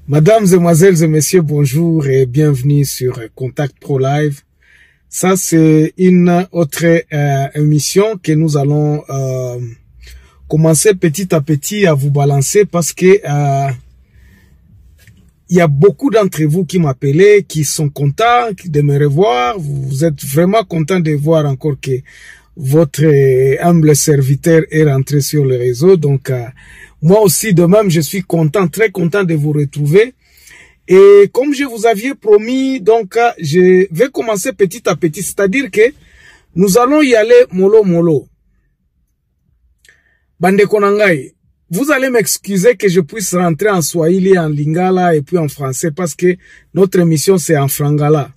Mesdames, Mesdemoiselles et Messieurs, bonjour et bienvenue sur Contact Pro Live. Ça, c'est une autre émission que nous allons commencer petit à petit à vous balancer parce que il y a beaucoup d'entre vous qui m'appelaient, qui sont contents de me revoir. Vous êtes vraiment contents de voir encore que votre humble serviteur est rentré sur le réseau. Donc, moi aussi, de même, je suis content, très content de vous retrouver. Et comme je vous avais promis, donc, je vais commencer petit à petit. C'est-à-dire que nous allons y aller mollo mollo. Bande Konangai, vous allez m'excuser que je puisse rentrer en Swahili, en Lingala et puis en français parce que notre émission c'est en Frangala.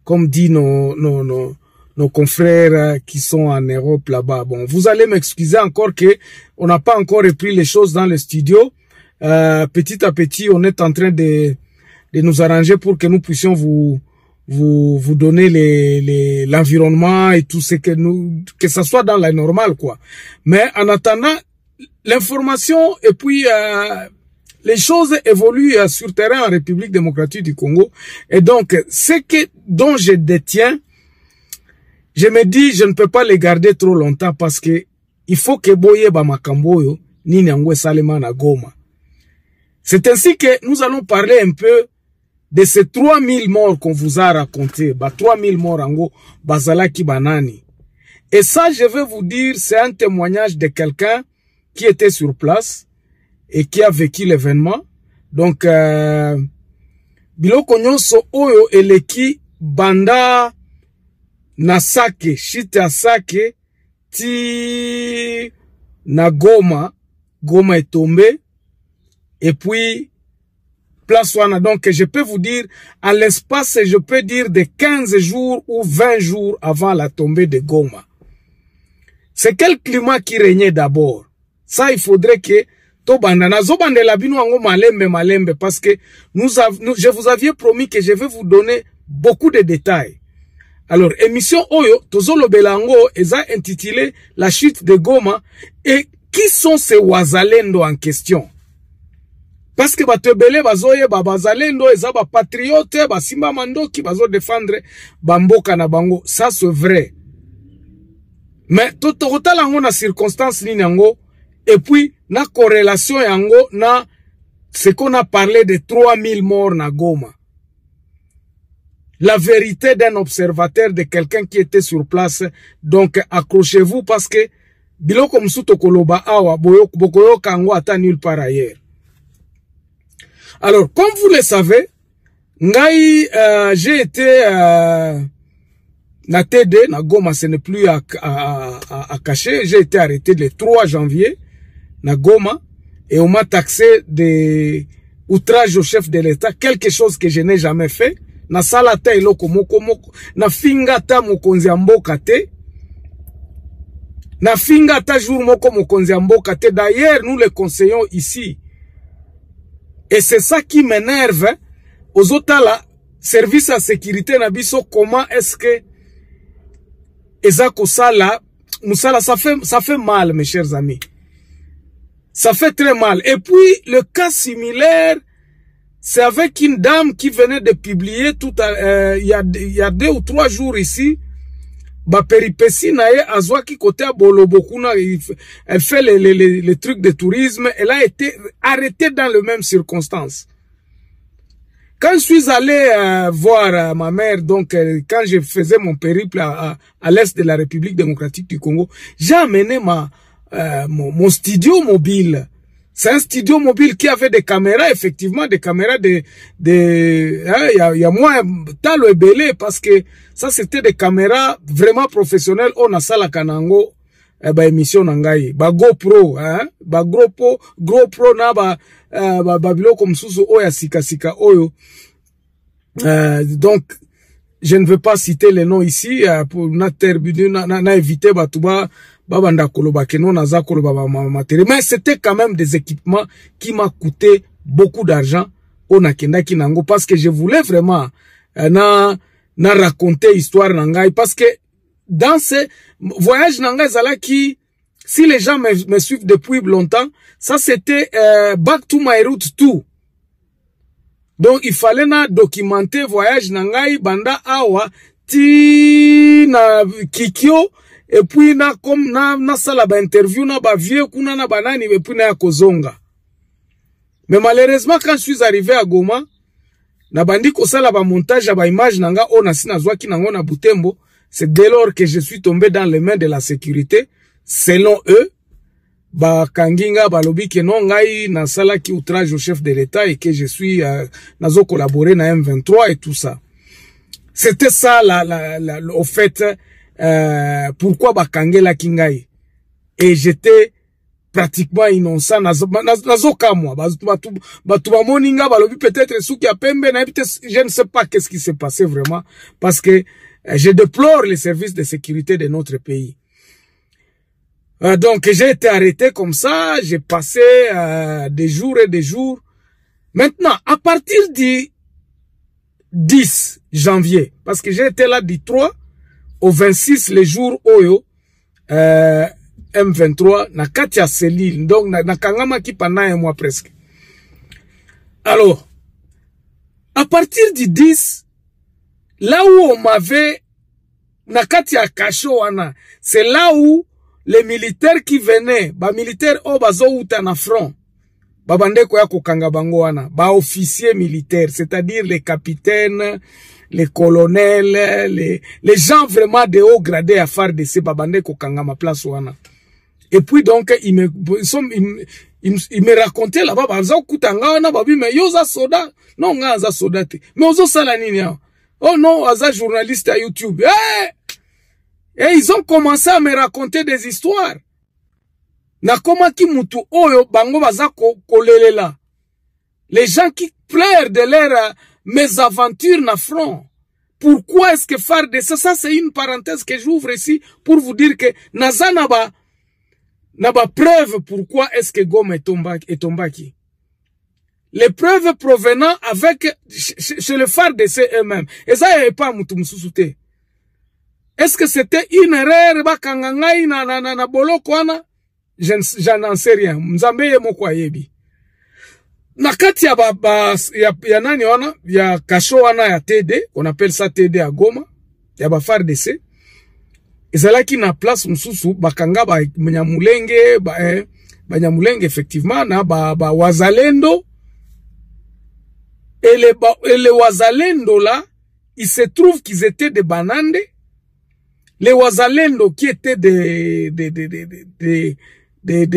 Comme dit nos confrères qui sont en Europe là-bas. Bon, vous allez m'excuser encore que on n'a pas encore repris les choses dans le studio. Petit à petit, on est en train de nous arranger pour que nous puissions vous donner l'environnement et tout ce que ça soit dans la normale, quoi. Mais en attendant, l'information et puis les choses évoluent sur terrain en République démocratique du Congo. Et donc, dont je détiens, je me dis, je ne peux pas les garder trop longtemps parce que il faut que boye ba makamboyo ni nyangwe salema na Goma. C'est ainsi que nous allons parler un peu de ces 3000 morts qu'on vous a raconté. 3000 morts en bazalaki banani. Et ça, je vais vous dire, c'est un témoignage de quelqu'un qui était sur place et qui a vécu l'événement. Donc, biloko nyonso oyo eleki banda Nasake, Shita Sake, ti na Goma est tombé, et puis, place wana. Donc, je peux vous dire, à l'espace, je peux dire de 15 jours ou 20 jours avant la tombée de Goma. C'est quel climat qui régnait d'abord? Ça, il faudrait que, tobandana, zobandela bino ango malembe, parce que je vous avais promis que je vais vous donner beaucoup de détails. Alors, émission Oyo, Tozolo Belango, eza intitulé La chute de Goma. Et qui sont ces Wazalendo en question? Parce que batebele bazoye bazalendo, eza ba patriote, ba simba mando qui bazo défendre bamboka na bango. Ça, c'est vrai. Mais, totota lango na circonstance ni nango, et puis, na corrélation yango, na, ce qu'on a parlé de 3000 morts na Goma. La vérité d'un observateur, de quelqu'un qui était sur place. Donc, accrochez-vous parce que biloko msuto koloba awa bokoyo kango ata nulle part ailleurs. Alors, comme vous le savez, ngai j'ai été na TD, na Goma, ce n'est plus à cacher. J'ai été arrêté le 3 janvier na Goma et on m'a taxé de outrage au chef de l'État, quelque chose que je n'ai jamais fait. Na salata eloko moko na fingata mokonzi ya mboka te, na fingata jour moko mokonzi ya mboka te. D'ailleurs, nous le conseillons ici, et c'est ça qui m'énerve, hein? Aux otala service à sécurité na biso, comment est-ce que ezako sala musala, ça fait mal, mes chers amis, ça fait très mal. Et puis le cas similaire, c'est avec une dame qui venait de publier il y a 2 ou 3 jours ici, ba péripétie nae azwaki côté à Bolobokuna, elle fait les trucs de tourisme, elle a été arrêtée dans les mêmes circonstances. Quand je suis allé voir ma mère, donc quand je faisais mon périple à l'est de la République démocratique du Congo, j'ai amené mon studio mobile. C'est un studio mobile qui avait des caméras, effectivement, des caméras il y a moins talo ebele parce que ça c'était des caméras vraiment professionnelles. On a ça la kanango, émission nangai, GoPro, hein, GoPro na bilo comme sous oya sika oyo. Donc, je ne veux pas citer les noms ici, pour na éviter batuba, mais c'était quand même des équipements qui m'a coûté beaucoup d'argent au Nakendaki Nango parce que je voulais vraiment na raconter histoire nangai parce que dans ces voyages nangai zala qui, si les gens me suivent depuis longtemps, ça c'était Back to my roots 2. Donc il fallait na documenter voyage nangai banda awa ti na kikyo et puis na comme na sala ba interview na ba vieux kuna na banani et puis na kozonga. Mais malheureusement quand je suis arrivé à Goma na bandi ko sala ba montage ba image nanga ona sina zwaki nango na Butembo, c'est dès lors que je suis tombé dans les mains de la sécurité selon eux. Ba kanginga balobi ke non ngai na sala ki outrage au chef de l'État et que je suis nazo collaborer na M23 et tout ça. C'était ça au fait pourquoi ba kangela kingai. Et j'étais pratiquement innocent nazo kamwa batu ba moninga balobi peut-être souki a pembe na je ne sais pas qu'est-ce qui s'est passé vraiment parce que je déplore les services de sécurité de notre pays. Donc j'ai été arrêté comme ça, j'ai passé des jours et des jours. Maintenant, à partir du 10 janvier, parce que j'ai été là du 3 au 26 les jours Oyo, M23, na katia selil, donc na kangama ki pendant un mois presque. Alors, à partir du 10, là où on m'avait, na katia kasho wana, c'est là où les militaires qui venaient, ba militaires o bazo uta na front, ba bandeko ya kokanga bango wana, ba officiers militaires, c'est-à-dire les capitaines, les colonels, les gens vraiment de haut gradé à FARDC, ba bandeko kanga ma place wana. Et puis donc ils me racontaient là-bas, bazo kutanga wana babi mais yo za soda, non nga za soda te, mais ozo sala nini ya? Oh non, aza journaliste à YouTube. Hey! Et ils ont commencé à me raconter des histoires. Nakoma ki mutu oyo bango baza kolelela. Les gens qui pleurent de leur mésaventures na front. Pourquoi est-ce que FARDC, ça c'est une parenthèse que j'ouvre ici pour vous dire que naza naba preuve pourquoi est-ce que Goma est tombaki. Les preuves provenant avec chez le FARDC eux-mêmes. Et ça n'est pas mutu mususute. Est-ce que c'était une erreur bakangangai na boloko wana? J'en sais rien. Mzambe ye moko ayebi. Na kati ya nani wana, ya kasho wana ya TD, on appelle ça TD à Goma, ya ba FARDC. Ezalaki na place mususu bakanga ba Nyamulenge, ba Nyamulenge effectivement na ba Wazalendo. Et les Wazalendo là, il se trouve qu'ils étaient des Banande. Les Wazalendo qui étaient des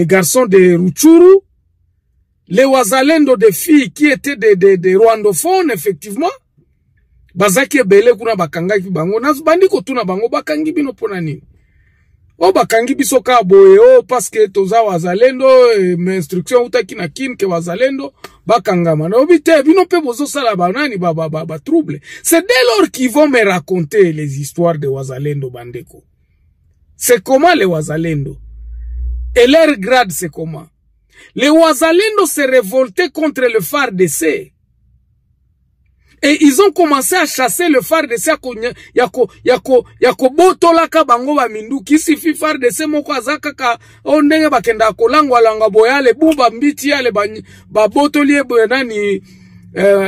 garçons de Rutshuru, les Wazalendo des filles qui étaient des rwandophones, effectivement, bazaki ebele kuna bakanga ki bango, nazo bandi kotuna bango bakangi bino pona nini. O bakangi biso ka boye o parce que toza Wazalendo, instruction utaki na kin ke Wazalendo bakanga mana. Obite bino pe bozo sala banani ba trouble. C'est dès lors qu'ils vont me raconter les histoires de Wazalendo bandeko. C'est comment les Wazalendo? Et leur grade c'est comment? Les Wazalendo se révoltaient contre le FARDC. Et ils ont commencé à chasser le FARDC yako botolaka bango ba minduki sifi FARDC moko azaka ka ondenge bakenda kolangwa langa boyale bumba mbiti yale ba botolie boyanani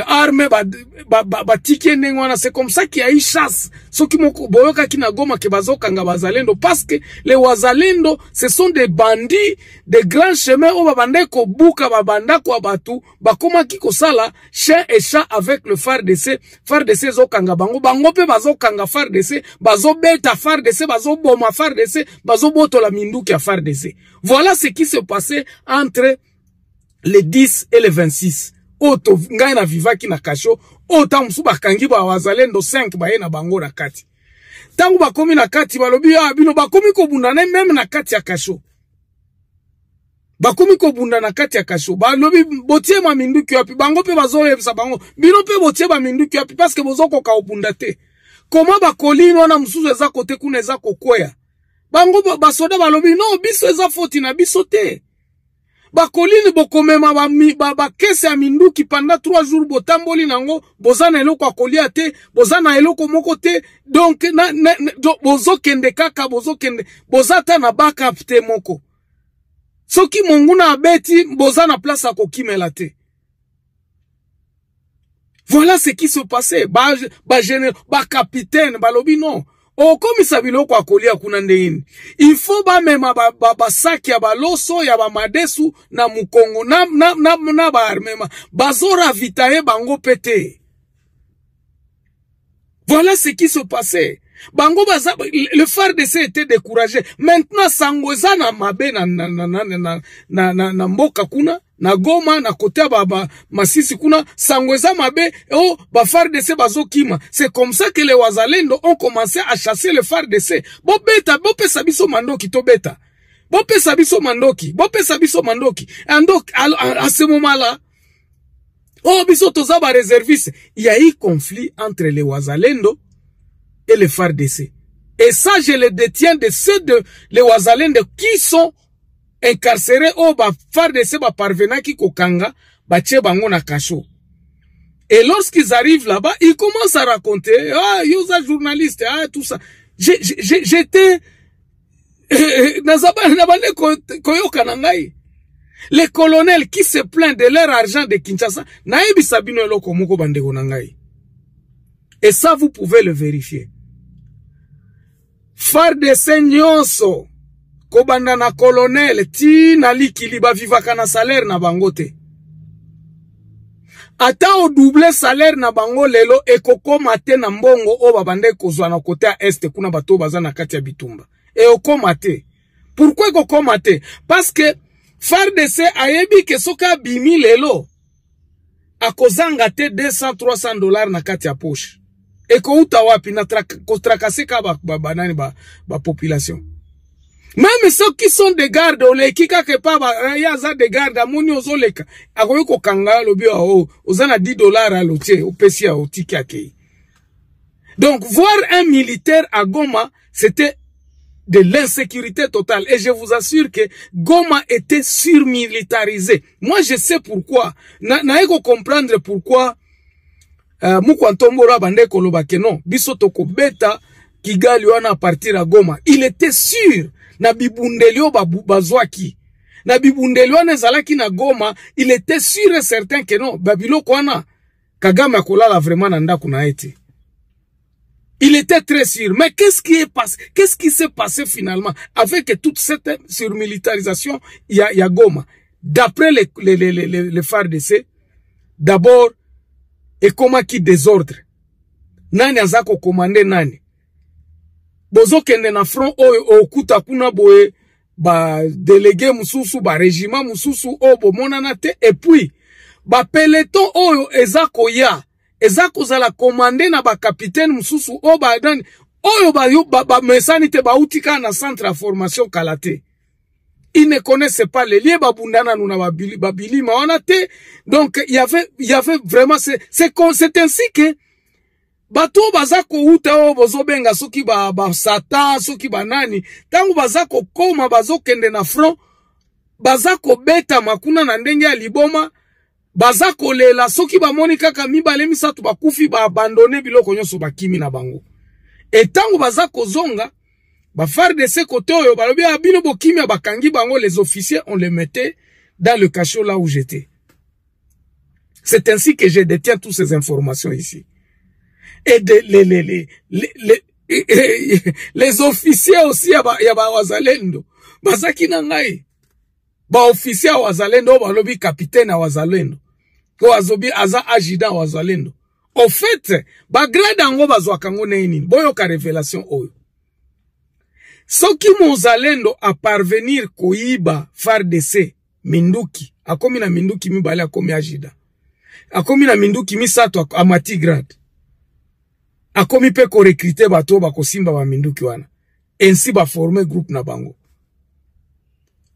arme ba tiki ndengwana. C'est comme ça qu'il y a eu chasse. Ceux qui moko boyoka kina Goma ke bazokanga Wazalendo parce que les Wazalendo ce sont des bandits des grands chemins où babandeko buka babanda kwa batu bakoma kiko sala chien et chat avec le FARDC zokanga bango pe bazokanga FARDC bazo beta FARDC bazo boma FARDC bazo botola minduki ya FARDC. Voilà ce qui s'est passé entre les 10 et les 26. Oto ngai na vivaki na kasho ota musu bakangi ba Wazalendo 5 baye na bango na kati. Tangu bakomi na kati balobi bino bakomi ko bundana même na kati ya kasho. Bakomi ko bunda na kati ya kasho. Balobi botie ma minduki wapi bango pe bazoyebisa bango. Bino pe botie ba minduki wapi parce que bozoko ka obunda te. Comment bakolino na mususu eza kote kuna eza kokoya. Bango basoda balobi non biso eza foti na biso te. Bakolini bokomema ba kese ya minduki pendant 3 jours botamboli nango bozana eloko akolia te bozana eloko moko te donc bozokende kaka bozokende bozata na backup te moko soki monguna abeti bozana place akokimela te. Voilà ce qui se passait. Ba capitaine, ba lobi non. O comme sabilo kwa kolia kuna ndeini. Il faut ba mema ba saki ya ba loso ya ba madesu na mukongo na ba armema. Bazora vitae bango pete. Voilà ce qui se passait. Bango baza, le FARDC était découragé. Maintenant sangoza na mabe na mboka kuna, na Goma na kote ba Masisi kuna, sangoza mabe oh ba FARDC bazo kima. C'est comme ça que les Wazalendo ont commencé à chasser le FARDC. Bo pesa biso mandoki to beta. Bo pesa biso mandoki. Donc à ce moment-là, oh biso toza ba réserviste. Il y a eu conflit entre les Wazalendo et les FARDC. Et ça, je le détiens de ceux de les Wazalendo qui sont incarcérés au FARDC parvenant qui kokanga bache bango na kasho. Et lorsqu'ils arrivent là-bas, ils commencent à raconter, ah, yosa journaliste, ah, tout ça. J'étais les colonels qui se plaignent de leur argent de Kinshasa, naebi sabino eloko moko bandeko nangai. Et ça, vous pouvez le vérifier. FARDC nyonso, kobanda na colonel, ti na likili ba vivaka na salaire na bangote. Ata o double salaire na bango lelo, ekoko mate na mbongo o babande kozwa na kote a este kuna bato baza na kati ya bitumba. E oko mate. Pourquoi ekoko mate? Parce que FARDC ayebi ke soka bimi lelo, akozanga te 200-300 dollars na kati ya poche. Eko uta wapi na kostrakase ka banani ba population. Même ceux qui sont des gardes, les kika ke pa yaza des gardes, amoni ozoleka. Akoyo ko kanga lobi o ozana 10 dollars a lotie, o pesi a otiki akei. Donc voir un militaire à Goma, c'était de l'insécurité totale. Et je vous assure que Goma était surmilitarisé. Moi je sais pourquoi. Na eko comprendre pourquoi Mukwantombora bande koloba ke non, biso toko beta Kigali wana à partir à Goma. Il était sûr na bibundelio bazwaki. Na bibundelio wana zalaki na Goma, il était sûr et certain que non, babilo kwana Kagame akolala vraiment na ndaku na ete. Il était très sûr. Mais qu'est-ce qui s'est passé finalement avec toute cette surmilitarisation il y a Goma? D'après les FARDC, d'abord et comment qui désordre. Nani azako commandé nani. Bozo kende na front o kuta kuna boye ba délégué mususu ba régiment mususu o bo monanate et puis ba peloton oyo ezako ya ezako zala commandé na ba capitaine mususu o ba dani oyo ba mesani te ba utika na centre de formation Kalate. Ils ne connaissaient pas les liens babundana nuna babili maonate. Donc il y avait vraiment c'est ainsi que bato bazako uta o bozobenga soki ba sata soki banani tangu bazako koma bazokende na front bazako beta makuna na ndenge ya liboma bazako lela soki ba monika kaka mibale misatu bakufi ba abandonner biloko nyonso bakimi na bango. Et tangu bazako zonga ba FARDC côté oyo balobi abino bokimia bakangi bango, les officiers on les mettait dans le cachot là où j'étais. C'est ainsi que je détiens toutes ces informations ici. Et les officiers aussi ya ba wazalendo bazaki na ngai ba officier wazalendo balobi capitaine wazalendo ko azobi aza adjudant wazalendo. Au fait ba grade ngo bazwaka ngo nini boyo ka révélation oyo. Soki mozalendo a parvenir koiba FARDC minduki akomi na minduki mibale akomi ajida akomi na minduki misato amati grade akomi pe ko recruter bato bako simba ba minduki wana ainsi ba former groupe na bango.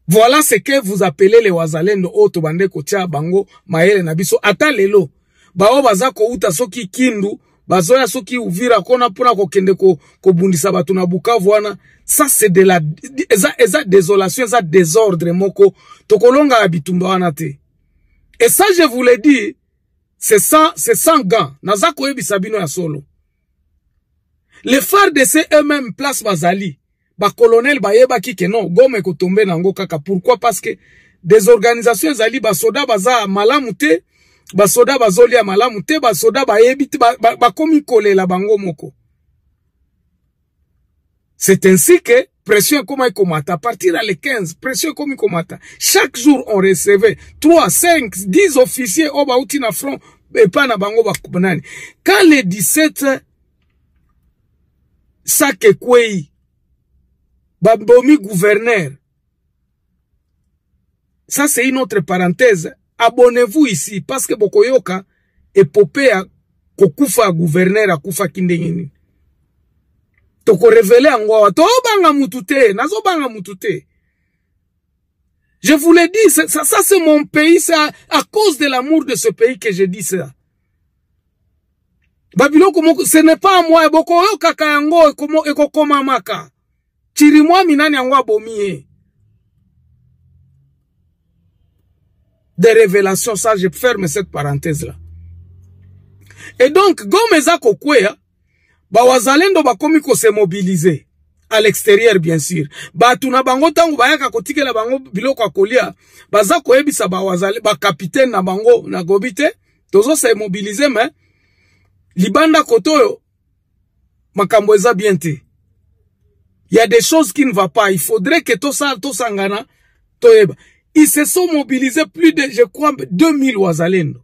Voilà ce que vous appelez les wazalendo oto bande ko tia bango maele na biso ata lelo bao bazako uta soki Kindu bazoya soki Uvira kona pona ko kende ko bundisa bato na Bukavu wana. Ça c'est de la eza désolation, eza désordre moko tokolonga abitumba wana te. Et ça je vous l'ai dit, c'est sans gants. Nazako ebisa bino ya solo. Les FARDC eux-mêmes place bazali. Ba colonel ba yeba ki ke non Goma ko tomber nango kaka. Pourquoi? Parce que des organisations zali ba soda baza malamu te basoda bazolia malamu te, basoda bayebi te, bakomi kolela bango moko. C'est ainsi que pression comme komata, à partir à les 15, pression comme komata. Chaque jour, on recevait 3, 5, 10 officiers au baouti na front, et pas na bango bakubanani. Quand les 17, Sake Kwei, babomi gouverneur, ça c'est une autre parenthèse. Abonnez-vous ici, parce que Bokoyoka, épopée à kokufa gouverneur à kufa kindengeni. Toko révélé en Wawa, to banga mutute, nazo banga mutute. Je vous l'ai dit, ça c'est mon pays, c'est à cause de l'amour de ce pays que je dis ça. Babiloko, ce n'est pas moi, boko yo kakayango, eko komamaka. Chirimwa minani angwa bomie. Des révélations, ça, je ferme cette parenthèse-là. Et donc, Gomeza Kokwea, Wazalendo bakomi ko se mobiliser à l'extérieur bien sûr. Tuna bango tangu bayaka kotike la bango biloko akolia, baza ko ebisa ba wazale ba capitaine na bango na gobite, tozo se mobiliser mais libanda kotoyo makambo eza bien te. Il y a des choses qui ne vont pas, il faudrait que to sangana toyeba. Ils se sont mobilisés plus de, je crois, 2000 wazalendo.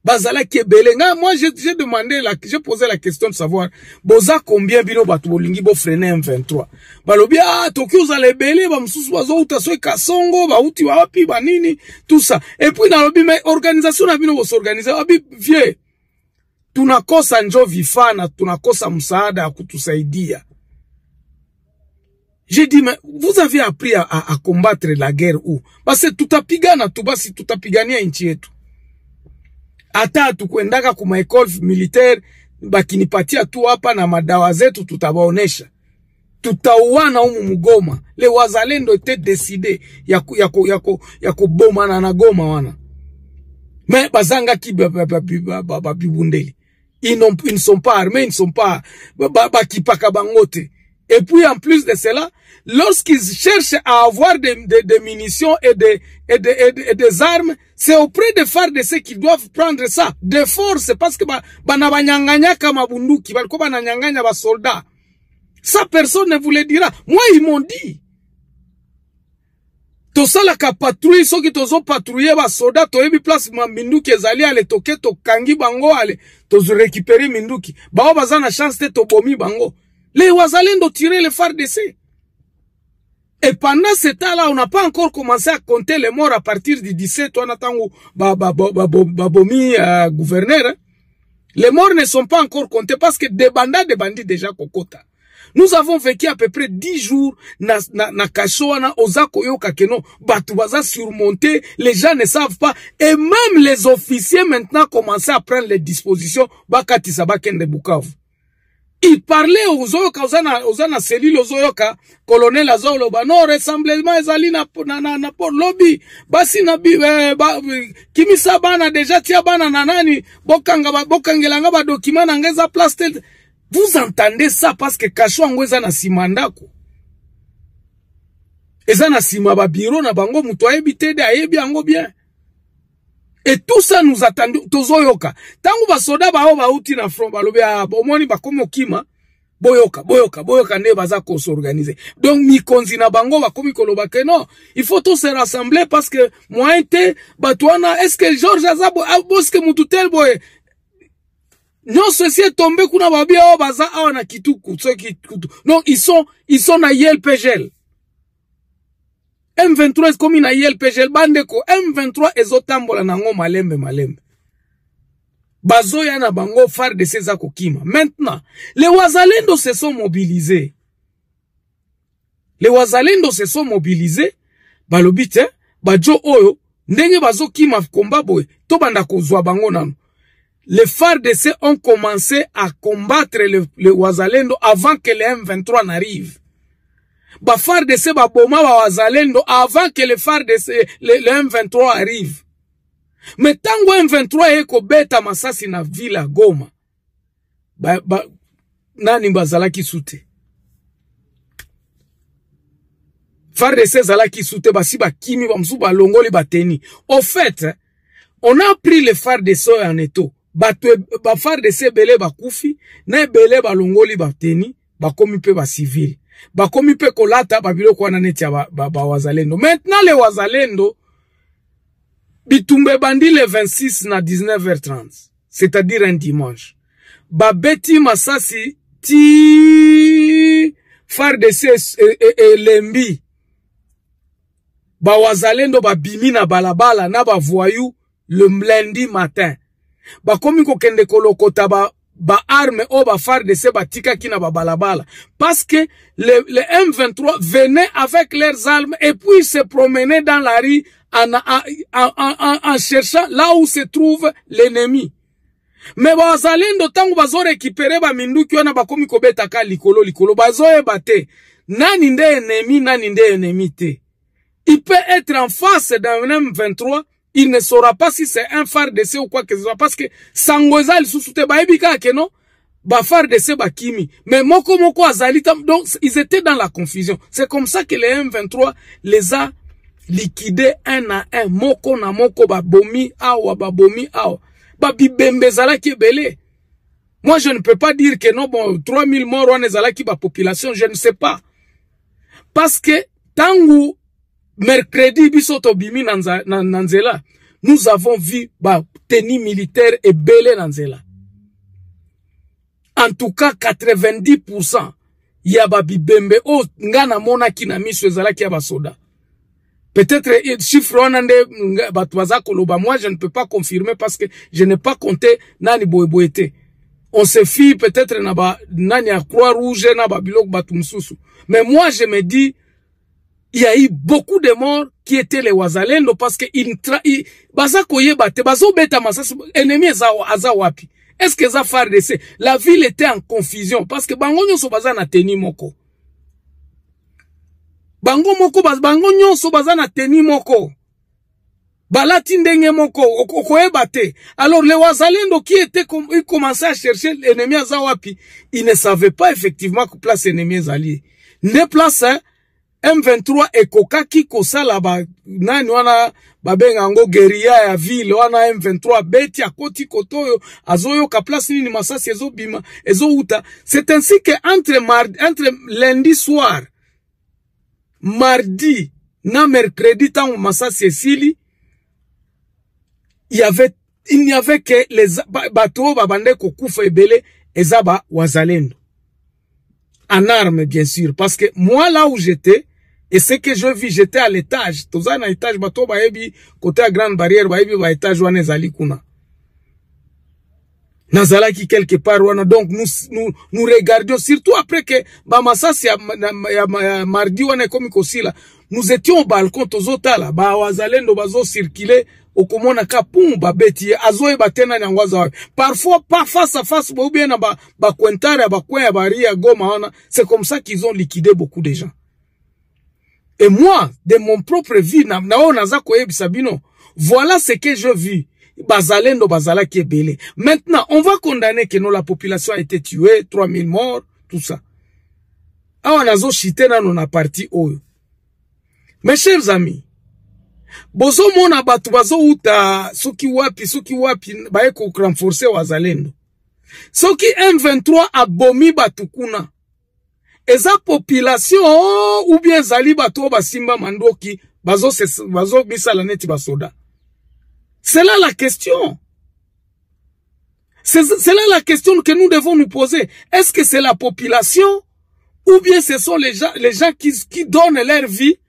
Bazala qui est belé. Moi, j'ai demandé, j'ai posé la question de savoir, boza combien bino batu bolingi bo freiner M23. Balobi, Tokyo zale belé, msusu wazo utaswe kasongo, uti wapi, nini, tout ça. Et puis, nalobi, mais organisation na bino bos organiser, wabi, vieux. Tunakosa njo vifana, tunakosa msaada kutusaidia. J'ai dit, mais vous avez appris à combattre la guerre où? Parce que tutapigana, tubasi tutapigania nchi yetu. Ata tukwendaka kuma école militaire, bakinipatia tu hapa na madawa zetu tutabaonesha. Tutauana humu Mugoma. Le wazalendo étaient décidés yako boma na Goma wana. Mais bazanga ki babibundeli. Ils ne sont pas armés, ils ne sont pas bakipaka bangote. Et puis en plus de cela, lorsqu'ils cherchent à avoir des munitions et des armes, c'est auprès des FARDC qu'ils doivent prendre ça. De force, parce que banabanyanganya kama bunduki, bananyanganya ba soldats. Ça, personne ne vous le dira. Moi, ils m'ont dit. Tosala ka patrouille, so ki tozo patrouiller ba soldats, toyebi place ma minduki ezali ale toke to kangi bango ale, tozo récupérer minduki. Bao bazana chance te to bomi bango. Les wazalendo tiraient les FARDC. Et pendant ce temps-là, on n'a pas encore commencé à compter les morts à partir du 17, on attend babomi gouverneur. Les morts ne sont pas encore comptés parce que des bandits déjà kokota. Nous avons vécu à peu près 10 jours na Kashoana, Ozako Yoka Keno, Batubaza surmonté, les gens ne savent pas. Et même les officiers maintenant commencent à prendre les dispositions. Bakati Sabaken de Bukavu. Il parlait aux Oyoka, aux cellule aux Oyoka, colonel Azolo, non, rassemblement ezali na pour lobby, basi na kimisa bana déjà tia bana nanani, bokangelanga ba document na ngeza place. Vous entendez ça parce que Kasho angweza na simandako. Eza na sima ba bureau na bango muto ayebi tede ayebi ango bien. Et tout ça nous attendons, tozoyoka. Tangu basoda bao bauti na front, balobe bomoni bakomo kima, boyoka ne baza ko s'organiser. Donc mikonzi na bango bakomi koloba ke non, il faut tous se rassembler parce que moi te batwana, est-ce que Georges Azabo boske mututel boy non ceci est tombé kuna babia baza awana kituku, non ils sont na YLPGL. M23 comme na YLPGL bandeko M23 ezotambola nango malembe bazoya na bango FARDC za kokima. Maintenant les wazalendo se sont mobilisés, balobite bajo oyo ndenge bazokima komba boy to banda kozwa bango nano. Les FARDC ont commencé à combattre les wazalendo avant que les M23 n'arrivent. Ba FARDC ba boma ba wazalendo avant que les FARDC le M23 arrive. Mais tango M23 eko beta masasi na villa Goma. Nani bazalaki sute. FARDC zalaki sute basi ba kimi ba msuba longoli bateni. Au fait, On a pris les FARDC en étau. Ba FARDC belé ba koufi, na belé ba longoli ba teni, ba komi pe ba civil. Ba komi pe kolata ba bilo kwa neti ya ba wazalendo. Maintenant les wazalendo bitumbe bandi le 26 na 19h30, c'est-à-dire un dimanche. Ba beti masasi ti FARDC et lembi. Ba wazalendo ba bimi na balabala na ba voyou le lundi matin. Ba komi ko kende kolokota ba arme o ba FARDC ba tika ki na ba balabala. Parce que les M23 venaient avec leurs armes et puis se promenaient dans la rue en cherchant là où se trouve l'ennemi. Mais bazalendo tangu bazo récupérer ba minduki wana bakomi kobeta ka likolo bazo ebate nani nde ennemi te. Il peut être en face d'un M23, il ne saura pas si c'est un FARDC ou quoi que ce soit parce que sangoza lisusu ba ebika ke non ba FARDC ba kimi mais moko azali donc ils étaient dans la confusion. C'est comme ça que les M23 les a liquidés un à un, moko na moko ba bomi awa ba bibembe zalaki belé. Moi je ne peux pas dire que non bon 3000 morts on zalaki ba population, je ne sais pas. Parce que tangu mercredi bisoto bimi nanzela, nous avons vu ba tenue militaire et belé nanzela. En tout cas 90% ya ba bibembe o ngana mona kina miso zalaki ya ba soda. Peut-être chiffre onande batwaza koloba, moi je ne peux pas confirmer parce que je n'ai pas compté nani boyeboyete. On se fie peut-être na ba nani a croix rouge na ba bilok batumsusu. Mais moi je me dis il y a eu beaucoup de morts qui étaient les wazalendo parce que baza koye bate bazo beta masasi ennemi aza wapi. Est-ce que ça FARDC? La ville était en confusion parce que bango nyonso baza na teni moko. Bango nyonso baza na teni moko. Balati ndenge moko okoye bate. Alors les wazalendo qui étaient ils commençaient à chercher l'ennemi aza wapi, ils ne savaient pas effectivement que place ennemi azali. Ne place M23 ekoka ki kosala ba nani wana babenga ngo guerilla ya ville wana M23 beti akoti kotoyo azoyo ka place nini masasi ezo bima ezo uta. C'est ainsi que entre lundi soir mardi na mercredi tangu masasi esili il n'y avait que les bateaux babande kokufa ebele ezaba wazalendo en armes bien sûr parce que moi là où j'étais et ce que je vis, j'étais à l'étage. Toza na étage bato baebi côté à grande barrière baebi ba étage wana ezali kuna. Nazala ki quelque part wana, donc nous regardions surtout après que ba masasi ya mardi wana komi kosila. Nous étions au balcon tozotala ba wazalendo bazo circuler okomona kapum ba beti azoe batena nyangwaza. Parfois pas face à face ou bien na ba kwentara ba kwen ba ria goma wana. C'est comme ça qu'ils ont liquidé beaucoup de gens. Et moi, de mon propre vie, voilà ce que je vis. Bazalendo bazala qui est belé. Maintenant, on va condamner que non, la population a été tuée, 3000 morts, tout ça. Ah, on a zo chité dans nos parti oyo. Mes chers amis, bozo mona batu bazo uta suki wapi bae ko renforcer wazalendo. Soki M23 abomi batu kuna. Eza population ou bien zali bato basimba mandoki bazo bisala neti basoda. C'est là la question. C'est là la question que nous devons nous poser. Est-ce que c'est la population ou bien ce sont les gens qui donnent leur vie?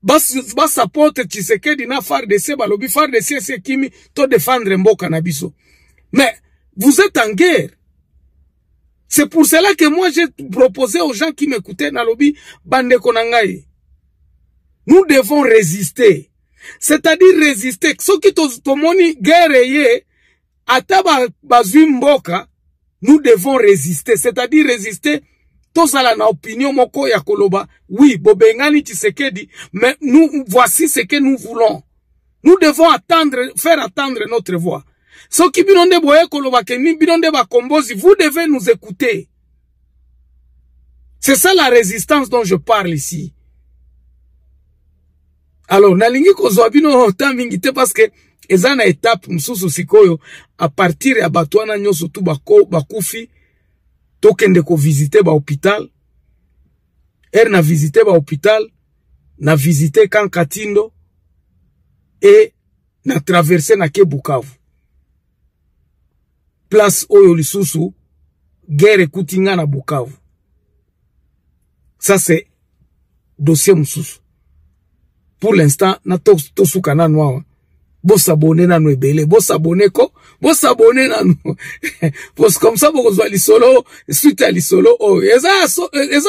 Bas supporte Tshisekedi na FARDC balobi FARDC c'est kimi to défendre mboka na biso. Mais vous êtes en guerre. C'est pour cela que moi j'ai proposé aux gens qui m'écoutaient dans le lobby, bande konangai. Nous devons résister. C'est-à-dire résister. Ce qui tomoni guerre ataba bazumboka, nous devons résister. C'est-à-dire résister. Tosala na opinion moko ya koloba. Oui, bobengani Tshisekedi, mais nous voici ce que nous voulons. Nous devons faire attendre notre voix. Vous devez nous écouter. C'est ça la résistance dont je parle ici. Alors, nalingi kozwabino tamingite parce que eza na étape mususu sikoyo à partir ya bato wana nyonso tu bakufi tokende ko visiter ba hôpital na visiter ba hôpital na visiter Kankatindo et na traverser na ke Bukavu place oyo lisusu guerre kutinga na Bukavu. Ça c'est dossier mususu. Pour l'instant na to sukana noa. Bo s'abonner na no ebele, bo s'abonner ko, bo s'abonner na no. Parce comme ça boko zwa lisolo, suite à lisolo oh, eza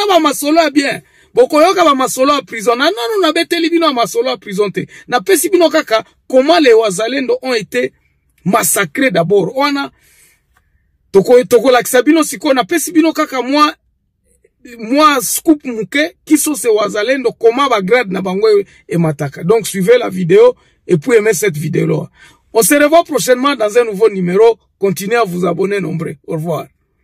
ba masolo bien. Boko yoka ba masolo à prison. Non na beteli bino masolo à prison te. Na pesi bino kaka comment les Wazalendo ont été massacrés d'abord. Ona toko lakisa bino siko na pesi bino kaka moi scoop muke kiso se Wazalendo comment ba grade na bango et mataka. Donc suivez la vidéo et puis aimez cette vidéo là. On se revoit prochainement dans un nouveau numéro. Continuez à vous abonner nombreux. Au revoir.